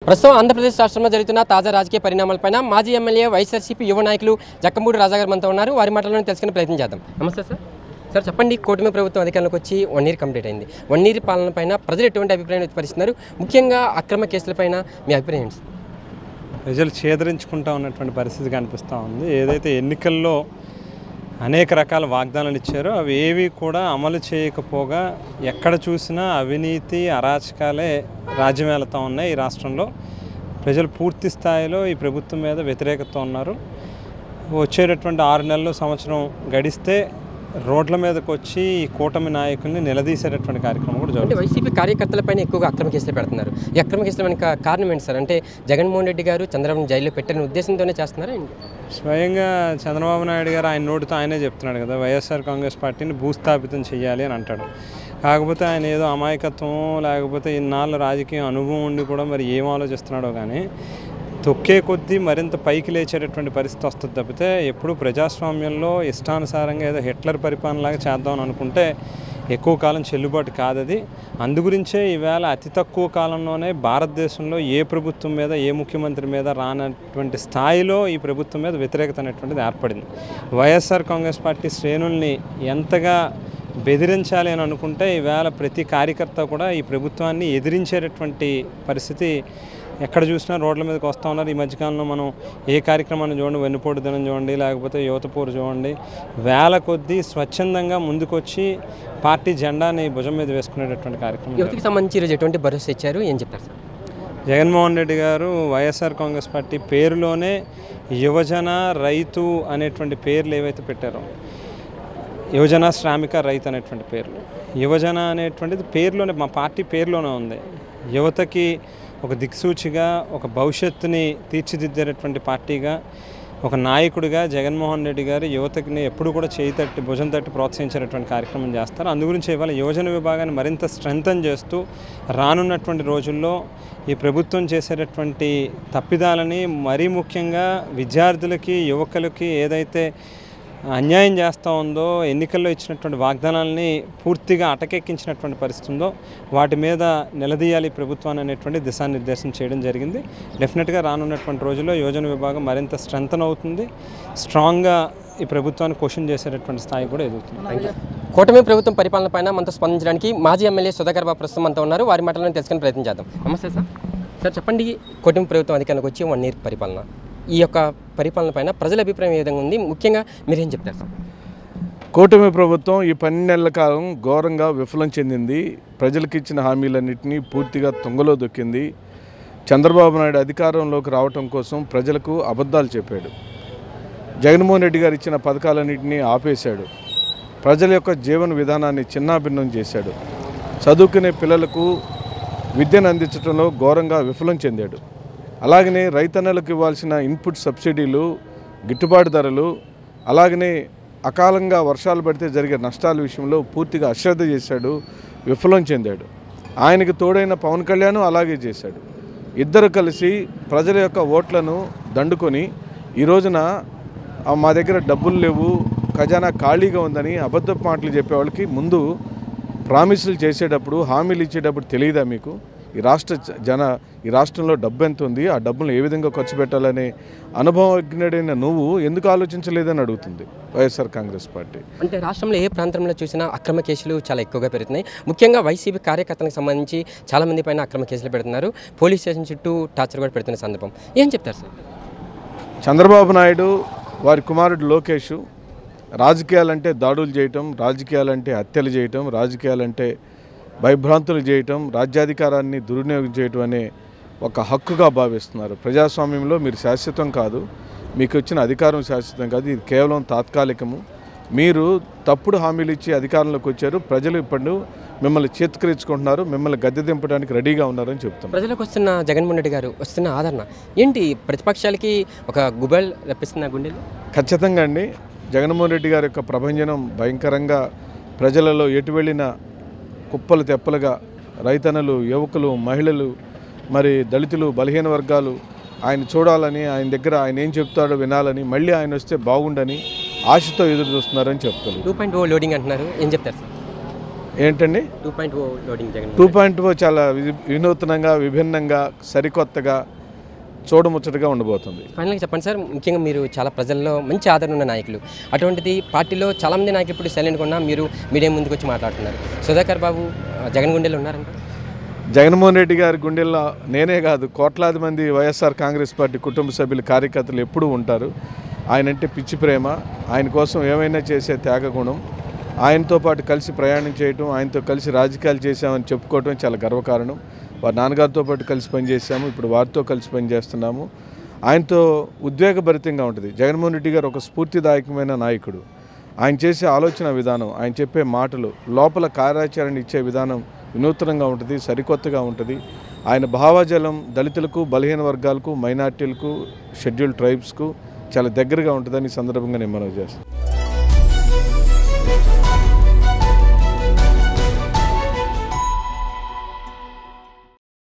ప్రస్తుతం ఆంధ్రప్రదేశ్ రాష్ట్రంలో జరుగుతున్న తాజా రాజకీయ పరిణామాలపైన మాజీ ఎమ్మెల్యే వైఎస్ఆర్సీపీ యువ నాయకులు జక్కంపూడి రాజా గారు మనతో ఉన్నారు. వారి మాటలను తెలుసుకునే ప్రయత్నం చేద్దాం. నమస్తే సార్. సార్ చెప్పండి, కూటమి ప్రభుత్వం అధికారంలోకి వచ్చి 1 ఇయర్ కంప్లీట్ అయింది. 1 ఇయర్ పాలన పైన ప్రజలు ఎటువంటి అభిప్రాయం వ్యక్తపరుస్తున్నారు? ముఖ్యంగా అక్రమ కేసులపైన మీ అభిప్రాయం ఏంటి? ప్రజలు చేదరించుకుంటా ఉన్నటువంటి పరిస్థితి కనిపిస్తూ ఉంది. ఏదైతే ఎన్నికల్లో అనేక రకాల వాగ్దానాలు ఇచ్చారో అవి ఏవి కూడా అమలు చేయకపోగా ఎక్కడ చూసినా అవినీతి అరాచకాలే రాజ్యం వెళుతూ ఉన్నాయి. ఈ రాష్ట్రంలో ప్రజలు పూర్తి స్థాయిలో ఈ ప్రభుత్వం మీద వ్యతిరేకత ఉన్నారు. వచ్చేటటువంటి 6 నెలలు సంవత్సరం గడిస్తే రోడ్ల మీదకి వచ్చి ఈ కూటమి నాయకుల్ని నిలదీసేటటువంటి కార్యక్రమం కూడా జరుగుతుంది. వైసీపీ కార్యకర్తలపైన ఎక్కువగా అక్రమ కేసులు పెడుతున్నారు. ఈ అక్రమ కేసుల వెనుక కారణం ఏంటి సార్? అంటే జగన్మోహన్ రెడ్డి గారు చంద్రబాబు జైల్లో పెట్టిన ఉద్దేశంతోనే చేస్తున్నారా? స్వయంగా చంద్రబాబు నాయుడు గారు ఆయన నోటితో ఆయనే చెప్తున్నాడు కదా, వైఎస్ఆర్ కాంగ్రెస్ పార్టీని భూస్థాపితం చేయాలి అని అంటాడు. కాకపోతే ఆయన ఏదో అమాయకత్వం లేకపోతే ఇన్నాళ్ళు రాజకీయ అనుభవం ఉండి కూడా మరి ఏం ఆలోచిస్తున్నాడో కానీ తొక్కే కొద్దీ మరింత పైకి లేచేటటువంటి పరిస్థితి వస్తుంది తప్పితే ఎప్పుడు ప్రజాస్వామ్యంలో ఇష్టానుసారంగా ఏదో హిట్లర్ పరిపాలనలాగా చేద్దామని అనుకుంటే ఎక్కువ కాలం చెల్లుబాటు కాదది. అందుగురించే ఈవేళ అతి తక్కువ కాలంలోనే భారతదేశంలో ఏ ప్రభుత్వం మీద ఏ ముఖ్యమంత్రి మీద రానటువంటి స్థాయిలో ఈ ప్రభుత్వం మీద వ్యతిరేకత అనేటువంటిది ఏర్పడింది. వైఎస్ఆర్ కాంగ్రెస్ పార్టీ శ్రేణుల్ని ఎంతగా బెదిరించాలి అని అనుకుంటే ఈవేళ ప్రతి కార్యకర్త కూడా ఈ ప్రభుత్వాన్ని ఎదిరించేటటువంటి పరిస్థితి ఎక్కడ చూసినా రోడ్ల మీదకి వస్తూ ఉన్నారు. ఈ మధ్యకాలంలో మనం ఏ కార్యక్రమాన్ని చూడండి, వెన్నుపోటు దినం చూడండి, లేకపోతే యువతపూర్ చూడండి, వేల కొద్దీ స్వచ్ఛందంగా ముందుకొచ్చి పార్టీ జెండాని భుజం మీద వేసుకునేటటువంటి కార్యక్రమం. యువతకి సంబంధించి ఈరోజు ఎటువంటి భరోసా ఇచ్చారు, ఏం చెప్తారు సార్? జగన్మోహన్ రెడ్డి గారు వైఎస్ఆర్ కాంగ్రెస్ పార్టీ పేరులోనే యువజన రైతు అనేటువంటి పేర్లు ఏవైతే పెట్టారో, యువజన శ్రామిక రైతు అనేటువంటి పేర్లు, యువజన అనేటువంటిది పేరులోనే మా పార్టీ పేరులోనే ఉంది. యువతకి ఒక దిక్సూచిగా ఒక భవిష్యత్తుని తీర్చిదిద్దేటటువంటి పార్టీగా ఒక నాయకుడిగా జగన్మోహన్ రెడ్డి గారు యువతకి ఎప్పుడు కూడా చేయి తట్టి భుజం తట్టి ప్రోత్సహించేటటువంటి కార్యక్రమం చేస్తారు. అందుగురించి ఇవాళ యువజన విభాగాన్ని మరింత స్ట్రెంథన్ చేస్తూ రానున్నటువంటి రోజుల్లో ఈ ప్రభుత్వం చేసేటటువంటి తప్పిదాలని మరీ ముఖ్యంగా విద్యార్థులకి యువకులకి ఏదైతే అన్యాయం చేస్తూ ఉందో, ఎన్నికల్లో ఇచ్చినటువంటి వాగ్దానాలని పూర్తిగా అటకెక్కించినటువంటి పరిస్థితి ఉందో వాటి మీద నిలదీయాలి ప్రభుత్వాన్ని అనేటువంటి దిశానిర్దేశం చేయడం జరిగింది. డెఫినెట్గా రానున్నటువంటి రోజుల్లో యువజన విభాగం మరింత స్ట్రెంథన్ అవుతుంది. స్ట్రాంగ్గా ఈ ప్రభుత్వాన్ని క్వశ్చన్ చేసేటటువంటి స్థాయి కూడా ఎదుగుతుంది. కూటమి ప్రభుత్వం పరిపాలన పైన మనతో స్పందించడానికి మాజీ ఎమ్మెల్యే సుధాకర్ బాబు ప్రస్తుతం అంతా ఉన్నారు. వారి మాటలను తెలుసుకునే ప్రయత్నం చేద్దాం. నమస్తే సార్. సార్ చెప్పండి, కూటమి ప్రభుత్వం అధికారంలోకి వచ్చి 1 ఇయర్ పరిపాలన, ఈ యొక్క పరిపాలన పైన ప్రజల అభిప్రాయం ఏ విధంగా ఉంది? ముఖ్యంగా మీరేం చెప్తారు సార్? కూటమి ప్రభుత్వం ఈ 12 నెలల కాలం ఘోరంగా విఫలం చెందింది. ప్రజలకు ఇచ్చిన హామీలన్నింటినీ పూర్తిగా తుంగలో దొక్కింది. చంద్రబాబు నాయుడు అధికారంలోకి రావటం కోసం ప్రజలకు అబద్ధాలు చెప్పాడు. జగన్మోహన్ రెడ్డి గారు ఇచ్చిన పథకాలన్నింటినీ ఆపేశాడు. ప్రజల యొక్క జీవన విధానాన్ని చిన్నాభిన్నం చేశాడు. చదువుకునే పిల్లలకు విద్యను అందించడంలో ఘోరంగా విఫలం చెందాడు. అలాగనే రైతన్నలకు ఇవ్వాల్సిన ఇన్పుట్ సబ్సిడీలు, గిట్టుబాటు ధరలు, అలాగనే అకాలంగా వర్షాలు పడితే జరిగే నష్టాల విషయంలో పూర్తిగా అశ్రద్ధ చేశాడు, విఫలం చెందాడు. ఆయనకు తోడైన పవన్ కళ్యాణ్ అలాగే చేశాడు. ఇద్దరు కలిసి ప్రజల యొక్క ఓట్లను దండుకొని ఈ రోజున మా దగ్గర డబ్బులు లేవు, ఖజానా ఖాళీగా ఉందని అబద్ధపు మాటలు చెప్పేవాళ్ళకి ముందు ప్రామిసులు చేసేటప్పుడు, హామీలు ఇచ్చేటప్పుడు తెలియదా మీకు? ఈ రాష్ట్రంలో డబ్బు ఎంత ఉంది, ఆ డబ్బును ఏ విధంగా ఖర్చు పెట్టాలనే అనుభవజ్ఞుడైన నువ్వు ఎందుకు ఆలోచించలేదని అడుగుతుంది వైఎస్ఆర్ కాంగ్రెస్ పార్టీ. అంటే రాష్ట్రంలో ఏ ప్రాంతంలో చూసినా అక్రమ కేసులు చాలా ఎక్కువగా పెరుగుతున్నాయి. ముఖ్యంగా వైసీపీ కార్యకర్తలకు సంబంధించి చాలామంది పైన అక్రమ కేసులు పెడుతున్నారు. పోలీస్ స్టేషన్ చుట్టూ టార్చర్ కూడా పెడుతున్న సందర్భం ఏం చెప్తారు సార్? చంద్రబాబు నాయుడు, వారి కుమారుడు లోకేష్ రాజకీయాలంటే దాడులు చేయటం, రాజకీయాలంటే హత్యలు చేయటం, రాజకీయాలంటే భయభ్రాంతులు చేయటం, రాజ్యాధికారాన్ని దుర్వినియోగం చేయటం అనే ఒక హక్కుగా భావిస్తున్నారు. ప్రజాస్వామ్యంలో మీరు శాశ్వతం కాదు, మీకు వచ్చిన అధికారం శాశ్వతం కాదు, ఇది కేవలం తాత్కాలికము. మీరు తప్పుడు హామీలు ఇచ్చి అధికారంలోకి వచ్చారు. ప్రజలు ఇప్పుడు మిమ్మల్ని చేతుకరించుకుంటున్నారు, మిమ్మల్ని గద్దె దింపడానికి రెడీగా ఉన్నారని చెప్తున్నారు. ప్రజలకు వస్తున్న జగన్మోహన్ రెడ్డి గారు వస్తున్న ఆదరణ ఏంటి? ప్రతిపక్షాలకి ఒక గుబెల్ రప్పిస్తున్న గుండెలు? ఖచ్చితంగా అండి. జగన్మోహన్ రెడ్డి గారి యొక్క ప్రభంజనం భయంకరంగా ప్రజలలో ఎటు వెళ్ళిన కుప్పలు తెప్పలుగా రైతన్నలు, యువకులు, మహిళలు, మరి దళితులు, బలహీన వర్గాలు ఆయన చూడాలని, ఆయన దగ్గర ఆయన ఏం చెప్తాడో వినాలని, మళ్ళీ ఆయన వస్తే బాగుండని ఆశతో ఎదురు చూస్తున్నారని చెప్తారు. 2.0 లోడింగ్ అంటున్నారు, ఏం చెప్తారు సార్? ఏంటండి 2.0 లోడింగ్ జగన్ 2.0 చాలా వినూత్నంగా, విభిన్నంగా, సరికొత్తగా, చూడముచ్చటగా ఉండబోతుంది. ఫైనల్గా చెప్పండి సార్, ముఖ్యంగా మీరు చాలా ప్రజల్లో మంచి ఆదరణ ఉన్న నాయకులు, అటువంటిది పార్టీలో చాలామంది నాయకులు ఇప్పుడు సైలెంట్గా ఉన్నా మీరు మీడియా ముందుకు వచ్చి మాట్లాడుతున్నారు. సుధాకర్ బాబు జగన్ గుండెలు ఉన్నారంట. జగన్మోహన్ రెడ్డి గారి గుండెల్లో నేనే కాదు, కోట్లాది మంది వైఎస్ఆర్ కాంగ్రెస్ పార్టీ కుటుంబ సభ్యులు, కార్యకర్తలు ఎప్పుడూ ఉంటారు. ఆయనంటే పిచ్చి ప్రేమ, ఆయన కోసం ఏమైనా చేసే త్యాగగుణం, ఆయనతో పాటు కలిసి ప్రయాణం చేయటం, ఆయనతో కలిసి రాజకీయాలు చేశామని చెప్పుకోవటం చాలా గర్వకారణం. వారి నాన్నగారితో పాటు కలిసి పనిచేసాము, ఇప్పుడు వారితో కలిసి పనిచేస్తున్నాము. ఆయనతో ఉద్వేగభరితంగా ఉంటుంది. జగన్మోహన్ రెడ్డి గారు ఒక స్ఫూర్తిదాయకమైన నాయకుడు. ఆయన చేసే ఆలోచన విధానం, ఆయన చెప్పే మాటలు, లోపల కార్యాచరణ ఇచ్చే విధానం వినూత్నంగా ఉంటుంది, సరికొత్తగా ఉంటుంది. ఆయన భావజాలం దళితులకు, బలహీన వర్గాలకు, మైనార్టీలకు, షెడ్యూల్డ్ ట్రైబ్స్కు చాలా దగ్గరగా ఉంటుందని సందర్భంగా నేను మనవి చేస్తాను.